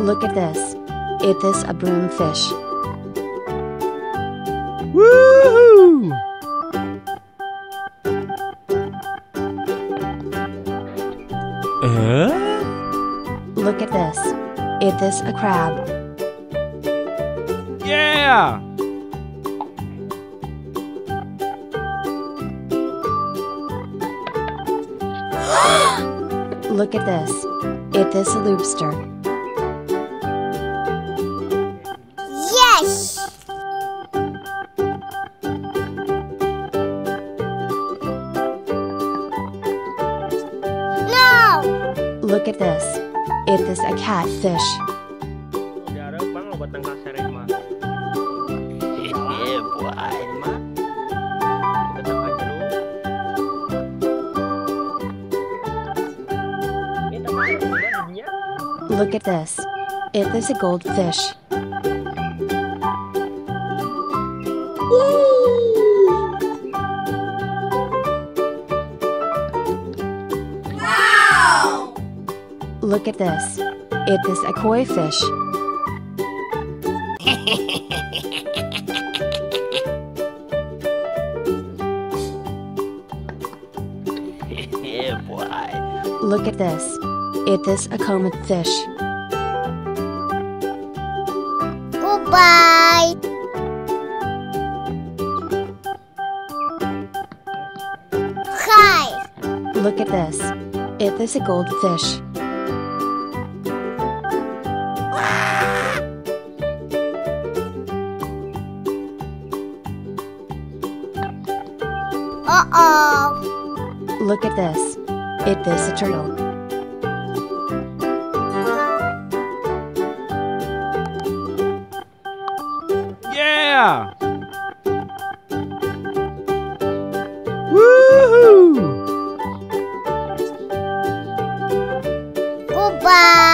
Look at this. Is this a broomfish? Woohoo! Look at this. Is this a crab? Yeah! Look at this. Is this a lobster? Yes! No! Look at this. Is this a catfish? Look at this. Is this a goldfish? Wow! Look at this. Is this a koi fish? Yeah, boy. Look at this. Is this a comet fish? Goodbye! Hi! Look at this. Is this a goldfish? Uh-oh! Look at this. Is this a turtle? Yeah! Woohoo! Goodbye!